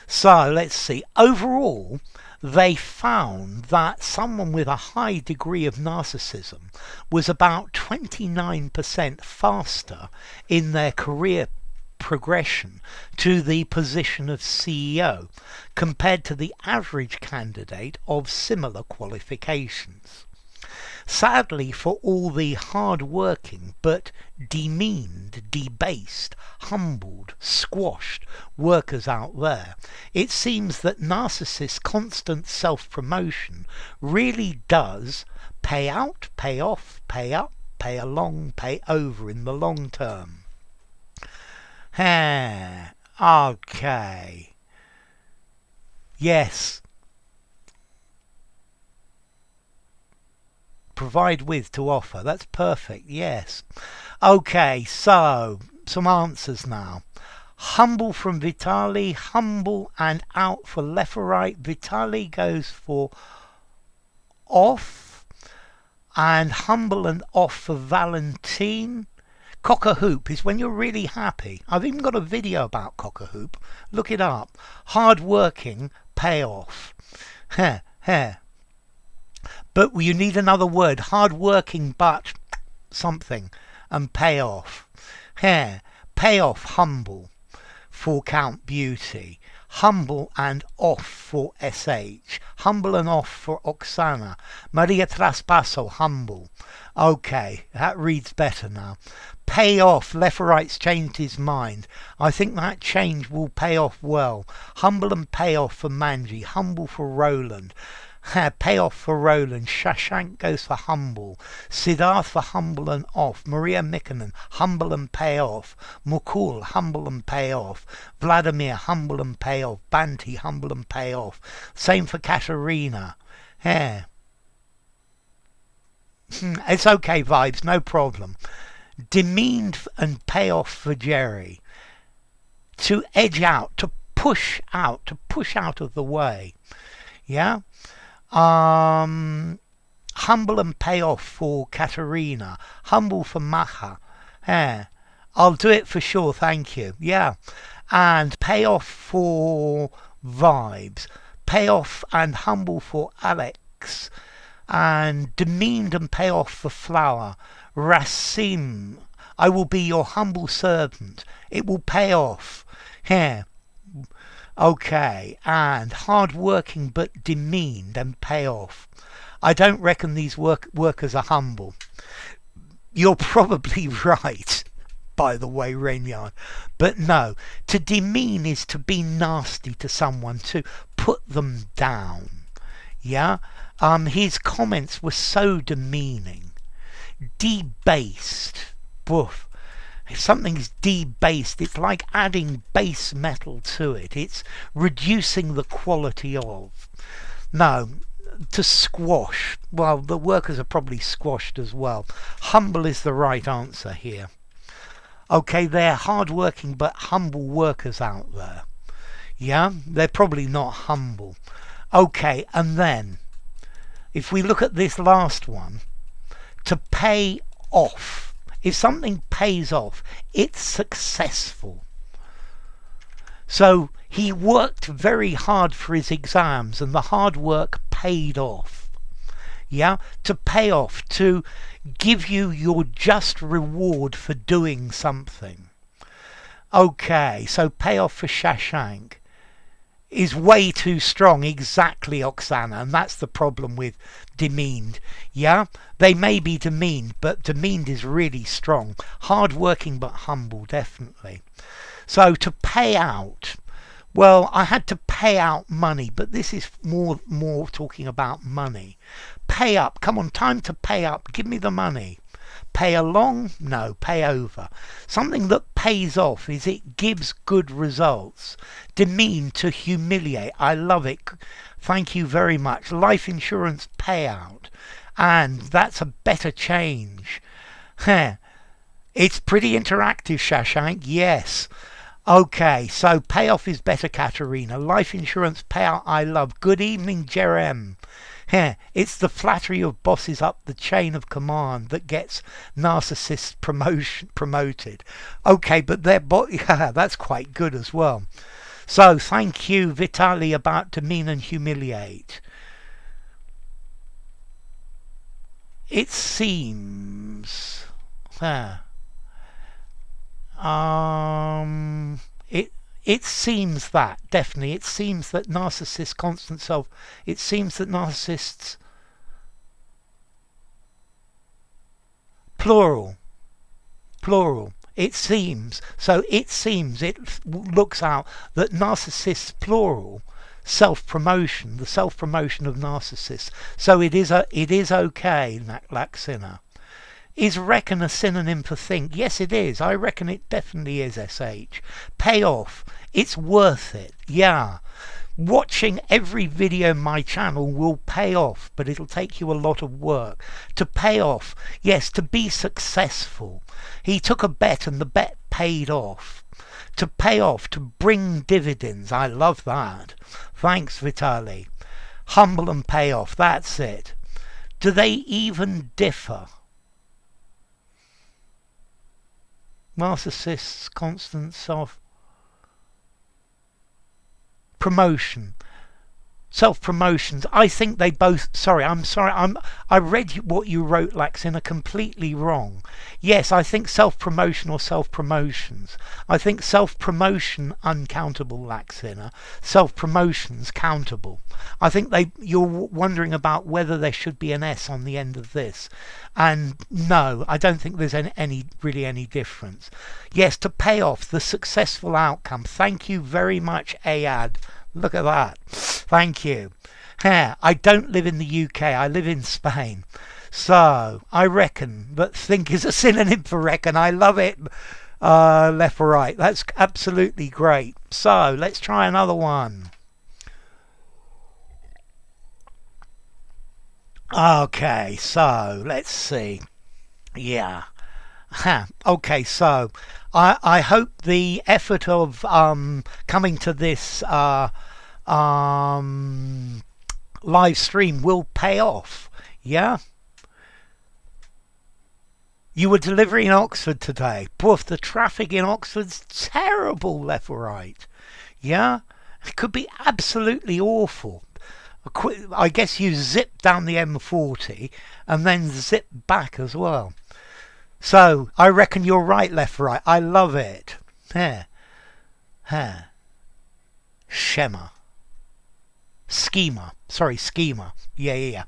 So, let's see. Overall, they found that someone with a high degree of narcissism was about 29% faster in their career progression to the position of CEO compared to the average candidate of similar qualifications. Sadly, for all the hard-working but demeaned, debased, humbled, squashed workers out there, it seems that narcissists' constant self-promotion really does pay out, pay off, pay up, pay along, pay over in the long term. Okay. Yes. Provide with, to offer. That's perfect. Yes. Okay, so some answers now. Humble from Vitali. Humble and out for left or right. Vitali goes for off. And humble and off for Valentine. Cock-a-hoop is when you're really happy. I've even got a video about cock-a-hoop. Look it up. Hard-working, payoff. But you need another word. Hard-working, but something. And payoff. Payoff, humble. For Count Beauty. Humble and off for SH. Humble and off for Oksana. Maria Traspasso, humble. Okay, that reads better now. Pay off. Left or right's changed his mind. I think that change will pay off well. Humble and pay off for Manji. Humble for Roland. Pay off for Roland. Shashank goes for humble. Siddharth for humble and off. Maria Mikkonen, humble and pay off. Mukul, humble and pay off. Vladimir, humble and pay off. Banti, humble and pay off. Same for Katerina. It's okay, Vibes, no problem. Demeaned and pay off for Jerry. To edge out, to push out of the way. Yeah? Humble and pay off for Katerina. Humble for Maha. I'll do it for sure, thank you. Yeah. And pay off for Vibes. Pay off and humble for Alex. And demeaned and pay off for Flower. Racim, I will be your humble servant. It will pay off. Okay, and hard-working but demeaned and pay off. I don't reckon these workers are humble. You're probably right, by the way, Rainyard. But no, to demean is to be nasty to someone, to put them down. Yeah? His comments were so demeaning. Debased. Woof. If something's debased, it's like adding base metal to it. It's reducing the quality of. No, to squash. Well, the workers are probably squashed as well. Humble is the right answer here. Okay, they're hard-working but humble workers out there. Yeah, they're probably not humble. Okay, and then if we look at this last one, to pay off. If something pays off, it's successful. So he worked very hard for his exams, and the hard work paid off. Yeah, to pay off, to give you your just reward for doing something. Okay, so payoff for Shashank is way too strong. Exactly, Oksana, and that's the problem with demeaned. Yeah, they may be demeaned, but demeaned is really strong. Hard-working but humble, definitely. So to pay out, well, I had to pay out money, but this is more talking about money. Pay up, come on, time to pay up, give me the money. Pay along? No, pay over. Something that pays off is it gives good results. Demean, to humiliate. I love it. Thank you very much. Life insurance payout. And that's a better change. It's pretty interactive, Shashank. Yes. Okay, so payoff is better, Katerina. Life insurance payout, I love. Good evening, Jerem. It's the flattery of bosses up the chain of command that gets narcissists promoted. Okay, but yeah, that's quite good as well. So thank you, Vitali, about demean and humiliate. It seems It seems that, definitely, it seems that narcissists, constant self, it seems that narcissists, plural, it seems, so it seems, it looks out that narcissists, plural, self-promotion, the self-promotion of narcissists, so it is okay, Laxina. Is reckon a synonym for think? Yes, it is. I reckon it definitely is, SH. Payoff. It's worth it. Yeah. Watching every video on my channel will pay off, but it'll take you a lot of work. To pay off, yes, to be successful. He took a bet and the bet paid off. To pay off, to bring dividends. I love that. Thanks, Vitali. Humble and pay off. That's it. Do they even differ? Narcissists, constant self-promotion. Self-promotions. I think they both... I read what you wrote, Laxina, completely wrong. Yes, I think self-promotion or self-promotions. I think self-promotion uncountable, Laxina. Self-promotions countable. I think you're wondering about whether there should be an S on the end of this. And no, I don't think there's really any difference. Yes, to pay off the successful outcome. Thank you very much, Ayad. Look at that. Thank you. I don't live in the UK. I live in Spain. So, I reckon that think is a synonym for reckon. I love it. Left or right. That's absolutely great. So, let's try another one. Okay, so, let's see. Yeah. Okay, so I hope the effort of coming to this live stream will pay off. Yeah. You were delivering in Oxford today. Poof, the traffic in Oxford's terrible, left or right. Yeah. It could be absolutely awful. I guess you zip down the M40 and then zip back as well. So, I reckon you're right, left, right. I love it. Schema. Schema. Sorry, schema. Yeah.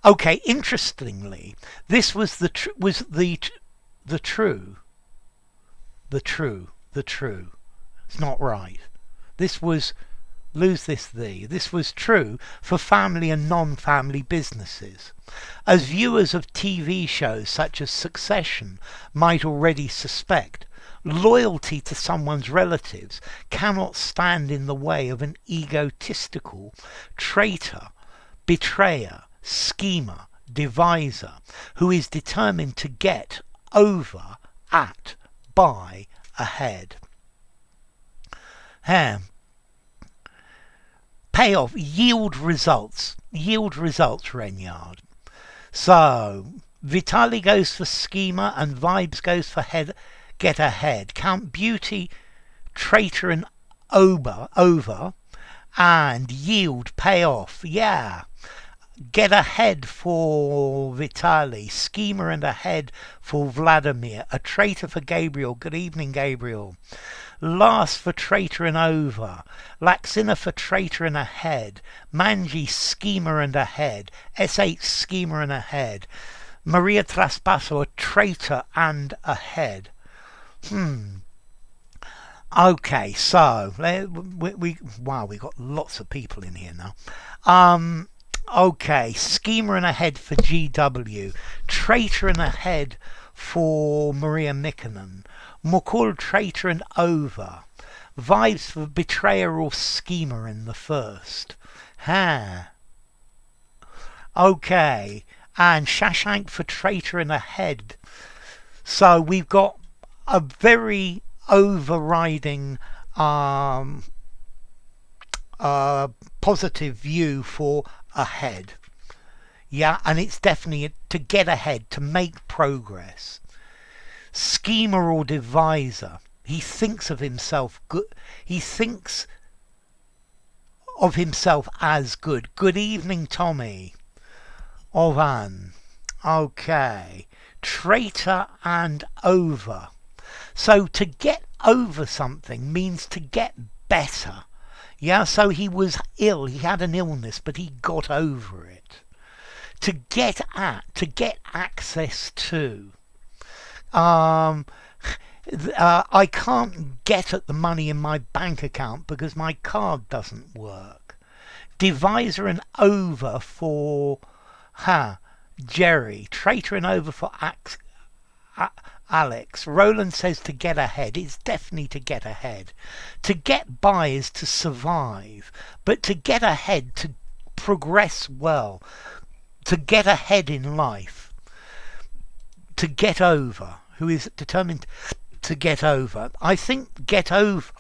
Okay, interestingly, this was the true. It's not right. This was... Lose this thee. This was true for family and non-family businesses. As viewers of TV shows such as Succession might already suspect, loyalty to someone's relatives cannot stand in the way of an egotistical traitor, betrayer, schemer, deviser, who is determined to get over, at, by, ahead. payoff, yield results, Renyard. So Vitali goes for schema and Vibes goes for get ahead. Count Beauty, traitor and over, and yield, payoff. Yeah. Get ahead for Vitali, schema and ahead for Vladimir, a traitor for Gabriel. Good evening, Gabriel. Last for traitor and over, Laxina for traitor and ahead, Manji schema and ahead, S8 schema and ahead, Maria Traspasso a traitor and ahead. Okay, so we got lots of people in here now. Okay, schema and ahead for GW, traitor and ahead for Maria Mikkonen, Mokul traitor and over, Vibes for betrayer or schema in the first. Okay, and Shashank for traitor and ahead. So we've got a very overriding positive view for ahead. Yeah, and it's definitely to get ahead, to make progress. Schemer or deviser, he thinks of himself good. He thinks of himself as good. Good evening, Tommy. Ovan. Okay. Traitor and over. So to get over something means to get better. Yeah, so he was ill, he had an illness, but he got over it. To get at, to get access to. I can't get at the money in my bank account because my card doesn't work. Divisor and over for Jerry. Traitor and over for Alex. Roland says to get ahead. It's definitely to get ahead. To get by is to survive, but to get ahead, to progress well, to get ahead in life, to get over, who is determined to get over. I think get over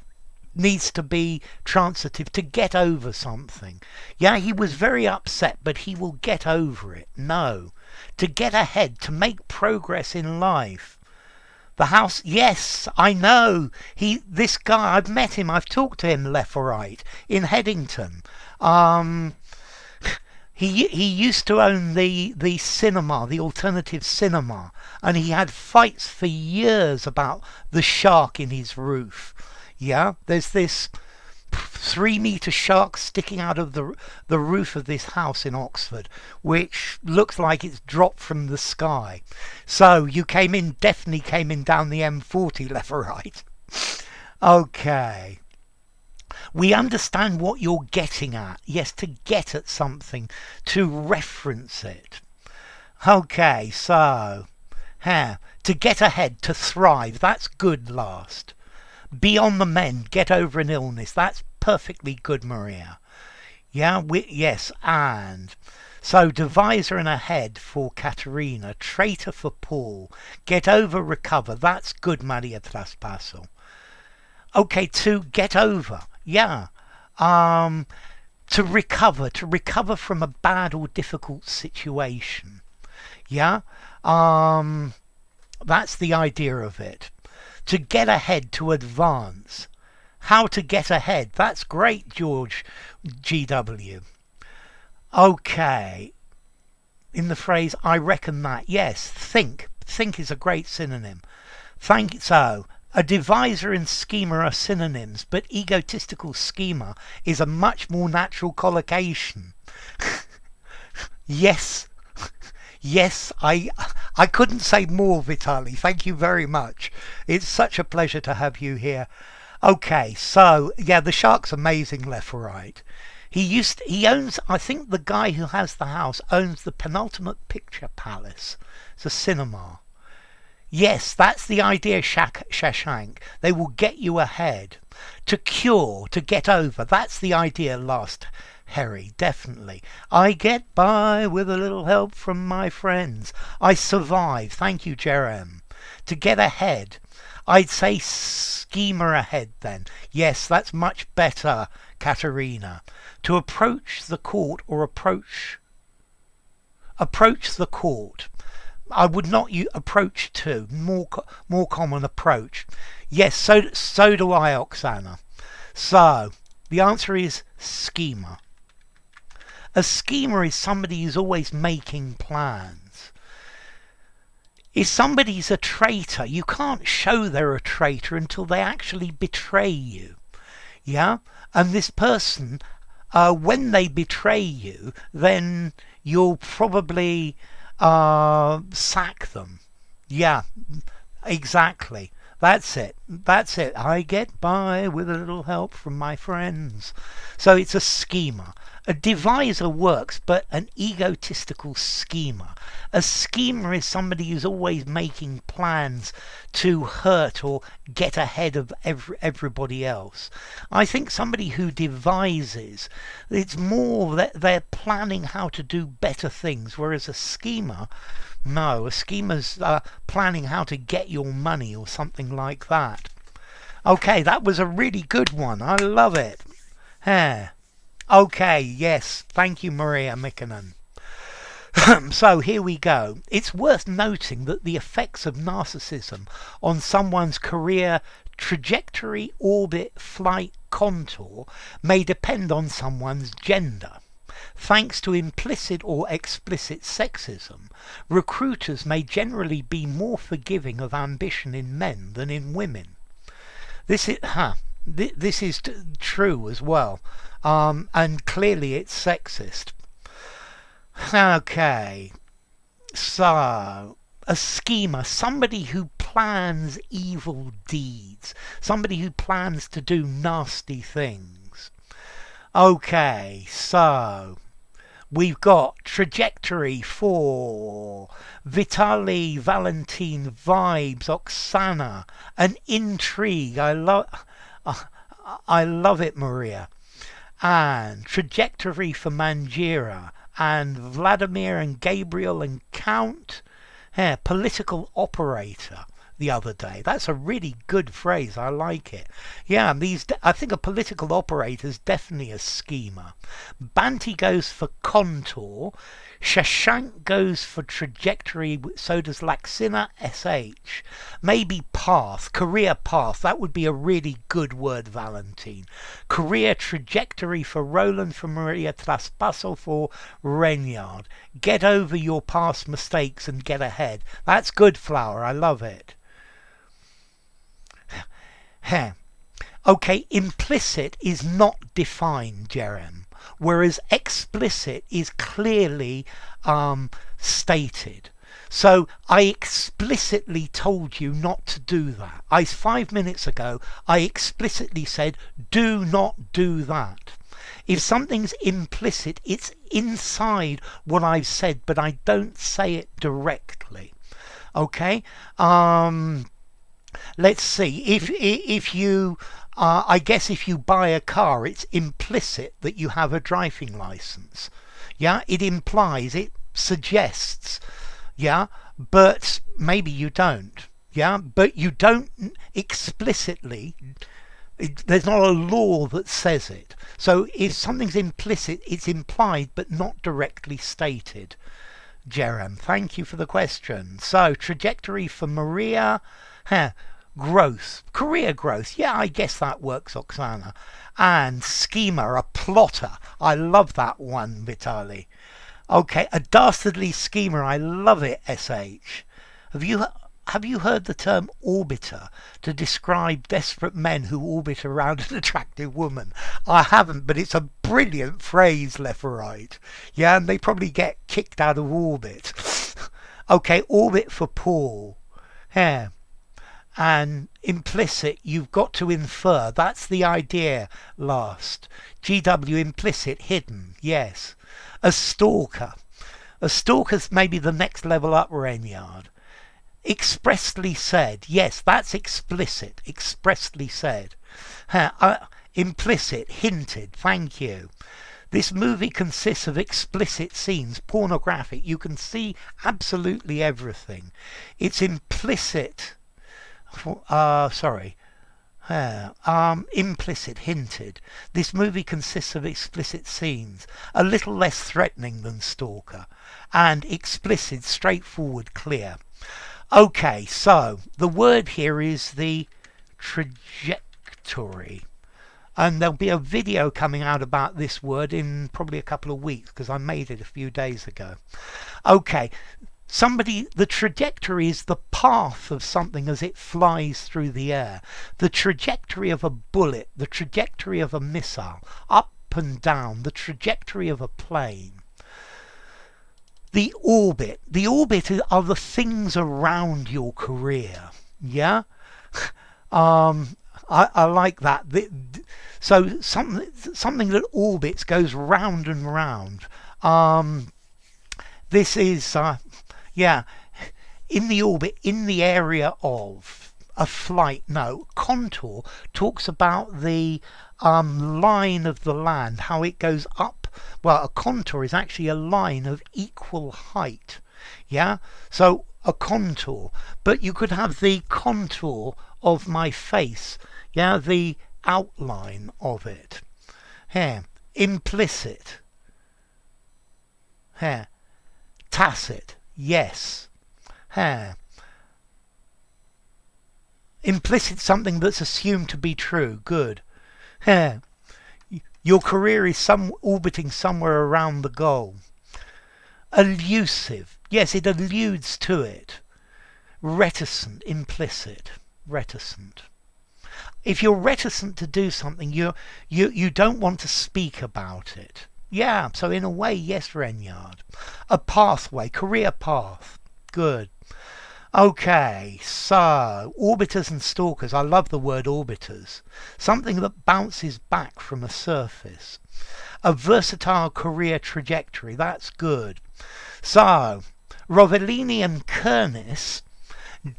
needs to be transitive, to get over something. Yeah, he was very upset, but he will get over it. No. To get ahead, to make progress in life. The house, yes, I know. This guy, I've met him, I've talked to him left or right, in Headington. He used to own the cinema, the alternative cinema, and he had fights for years about the shark in his roof. Yeah, there's this 3-meter shark sticking out of the roof of this house in Oxford, which looks like it's dropped from the sky. So you definitely came in down the M40 left or right. Okay. We understand what you're getting at. Yes, to get at something, to reference it. Okay, so, to get ahead, to thrive, that's good last. Be on the mend, get over an illness, that's perfectly good, Maria. Yeah, yes, and so divisor and ahead for Katerina, traitor for Paul, get over, recover, that's good, Maria Traspasso. Okay, to get over, yeah, to recover from a bad or difficult situation. Yeah, that's the idea of it. To get ahead, to advance. How to get ahead. That's great, George GW. Okay. In the phrase, I reckon that. Yes, think. Think is a great synonym. So, a divisor and schema are synonyms, but egotistical schema is a much more natural collocation. Yes. Yes, I couldn't say more, Vitali. Thank you very much. It's such a pleasure to have you here. Okay, so, yeah, the shark's amazing left or right. He owns, I think the guy who has the house owns the penultimate picture palace. It's a cinema. Yes, that's the idea, Shashank. They will get you ahead. To cure, to get over, that's the idea last, Harry, definitely. I get by with a little help from my friends. I survive. Thank you, Jerem. To get ahead. I'd say schemer ahead then. Yes, that's much better, Katerina. To approach the court or approach the court. I would not use approach to, more common approach. Yes, so do I, Oksana. So, the answer is schemer. A schemer is somebody who's always making plans. If somebody's a traitor, you can't show they're a traitor until they actually betray you. Yeah? And this person, when they betray you, then you'll probably sack them. Yeah, exactly. That's it. I get by with a little help from my friends. So it's a schemer. A deviser works, but an egotistical schemer. A schemer is somebody who's always making plans to hurt or get ahead of everybody else. I think somebody who devises, it's more that they're planning how to do better things, whereas a schemer, no, a schemer's planning how to get your money or something like that. Okay, that was a really good one. I love it. Okay, yes, thank you, Maria Mikkonen. So here we go. It's worth noting that the effects of narcissism on someone's career trajectory, orbit, flight, contour may depend on someone's gender. Thanks to implicit or explicit sexism, recruiters may generally be more forgiving of ambition in men than in women. This is true as well, and clearly it's sexist. Okay, so a schemer, somebody who plans evil deeds, somebody who plans to do nasty things. Okay, so we've got trajectory for Vitali, Valentine, vibes, Oksana, an intrigue. I love it, Maria. And trajectory for Manjira and Vladimir and Gabriel and Count. Political operator the other day. That's a really good phrase. I like it. Yeah, I think a political operator is definitely a schemer. Banti goes for contour. Shashank goes for trajectory. So does Laxina SH. Maybe path, career path. That would be a really good word, Valentine. Career trajectory for Roland, for Maria, Traspasso for Reynard. Get over your past mistakes and get ahead. That's good, Flower. I love it. Okay, implicit is not defined, Jerem, whereas explicit is clearly stated. So I explicitly told you not to do that. 5 minutes ago, I explicitly said, do not do that. If something's implicit, it's inside what I've said, but I don't say it directly. Okay? Let's see. If you, I guess if you buy a car, it's implicit that you have a driving license. Yeah, it implies, it suggests. Yeah, but maybe you don't. Yeah, but you don't explicitly. There's not a law that says it. So if something's implicit, it's implied but not directly stated. Jerem, thank you for the question. So trajectory for Maria. Growth, career growth. Yeah, I guess that works, Oksana. And schemer, a plotter. I love that one, Vitali. Okay, a dastardly schemer. I love it, SH. Have you heard the term orbiter to describe desperate men who orbit around an attractive woman? I haven't, but it's a brilliant phrase, left or right. Yeah, and they probably get kicked out of orbit. Okay, orbit for Paul. Yeah. And implicit, you've got to infer. That's the idea last. GW, implicit, hidden. Yes. A stalker. A stalker's maybe the next level up, Rainyard. Expressly said. Yes, that's explicit. Expressly said. Implicit, hinted. Thank you. This movie consists of explicit scenes, pornographic. You can see absolutely everything. It's implicit. Sorry. Implicit, hinted. This movie consists of explicit scenes, a little less threatening than Stalker, and explicit, straightforward, clear. Okay, so the word here is the trajectory. And there'll be a video coming out about this word in probably a couple of weeks, because I made it a few days ago. Okay, the trajectory is the path of something as it flies through the air. The trajectory of a bullet, the trajectory of a missile, up and down, the trajectory of a plane. The orbit are the things around your career. Yeah? I like that. So something that orbits, goes round and round. This is, in the orbit, in the area of a flight. No, contour talks about the line of the land, how it goes up. Well, a contour is actually a line of equal height. Yeah, so a contour. But you could have the contour of my face. Yeah, the outline of it. Here, implicit. Here, tacit. Yes. Here. Implicit, something that's assumed to be true. Good. Here. Your career is orbiting somewhere around the goal. Elusive. Yes, it alludes to it. Reticent, implicit. Reticent. If you're reticent to do something, you don't want to speak about it. Yeah, so in a way, yes, Renyard. A pathway, career path. Good. Okay, so orbiters and stalkers. I love the word orbiters. Something that bounces back from a surface. A versatile career trajectory. That's good. So, Rovelli and Curnis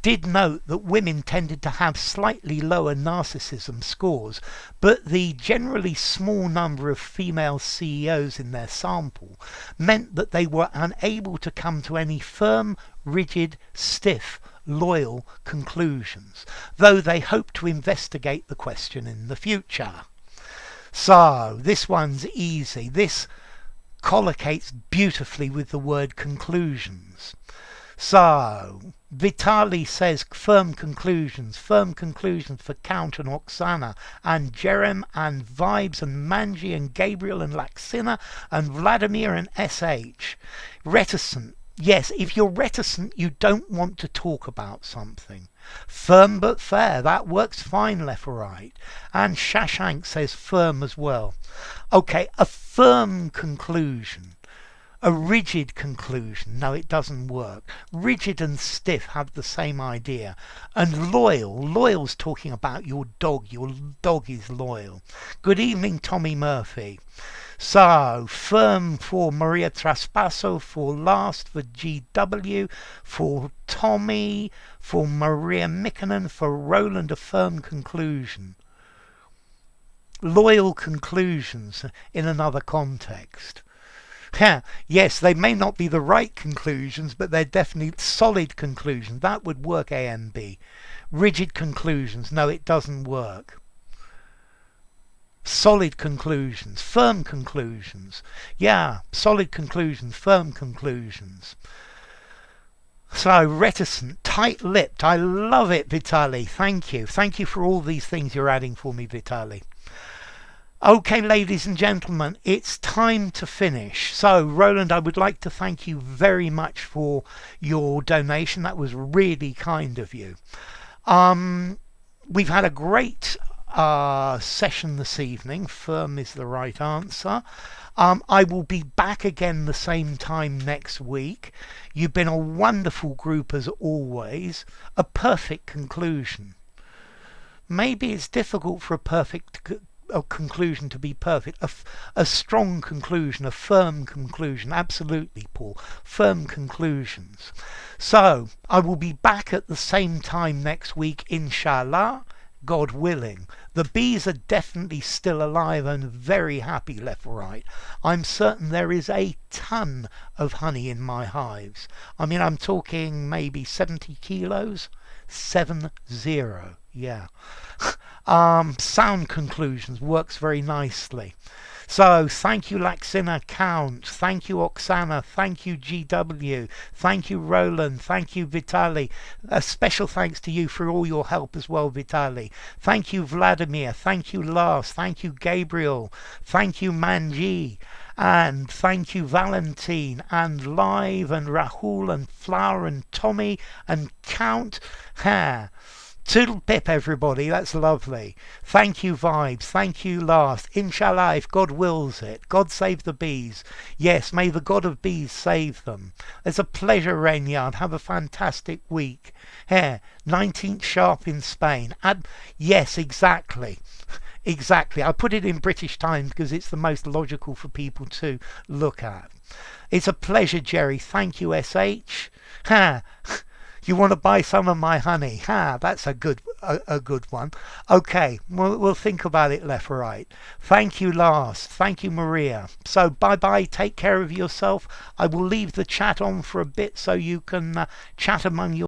did note that women tended to have slightly lower narcissism scores, but the generally small number of female CEOs in their sample meant that they were unable to come to any firm, rigid, stiff, loyal conclusions, though they hoped to investigate the question in the future. So, this one's easy. This collocates beautifully with the word conclusions. So, Vitali says firm conclusions for Count and Oksana and Jerem and Vibes and Manji and Gabriel and Laxina and Vladimir and SH. Reticent. Yes, if you're reticent, you don't want to talk about something. Firm but fair. That works fine left or right. And Shashank says firm as well. Okay, a firm conclusion. A rigid conclusion. No, it doesn't work. Rigid and stiff have the same idea. And loyal. Loyal's talking about your dog. Your dog is loyal. Good evening, Tommy Murphy. So, firm for Maria Traspasso, for Last, for GW, for Tommy, for Maria Mikkonen, for Roland, a firm conclusion. Loyal conclusions in another context. Yeah, yes, they may not be the right conclusions, but they're definitely solid conclusions. That would work, A and B. Rigid conclusions. No, it doesn't work. Solid conclusions. Firm conclusions. Yeah, solid conclusions. Firm conclusions. So, reticent. Tight-lipped. I love it, Vitali. Thank you. Thank you for all these things you're adding for me, Vitali. Okay, ladies and gentlemen, it's time to finish. So, Roland, I would like to thank you very much for your donation. That was really kind of you. We've had a great session this evening. Firm is the right answer. I will be back again the same time next week. You've been a wonderful group as always. A perfect conclusion. Maybe it's difficult for a conclusion to be perfect. A strong conclusion, a firm conclusion. Absolutely, Paul. Firm conclusions. So, I will be back at the same time next week, inshallah. God willing. The bees are definitely still alive and very happy, left or right. I'm certain there is a ton of honey in my hives. I mean, I'm talking maybe 70 kilos. 70, yeah. Sound conclusions works very nicely. So thank you Laxina Count, thank you Oksana, thank you GW, thank you Roland, thank you Vitali. A special thanks to you for all your help as well, Vitali. Thank you Vladimir, thank you Lars, thank you Gabriel, thank you Manji, and thank you Valentine and Live and Rahul and Flower and Tommy and Count Hare. Toodle pip everybody, that's lovely. Thank you Vibes, thank you Last. Inshallah, if God wills it. God save the bees. Yes, may the God of bees save them. It's a pleasure, Rainyard. Have a fantastic week. Here, 19th sharp in Spain. Yes, exactly. Exactly. I put it in British time because it's the most logical for people to look at. It's a pleasure, Jerry. Thank you, SH. Ha. You want to buy some of my honey? Ha, that's a good one. Okay, we'll think about it left or right. Thank you, Lars. Thank you, Maria. So bye-bye. Take care of yourself. I will leave the chat on for a bit so you can chat among your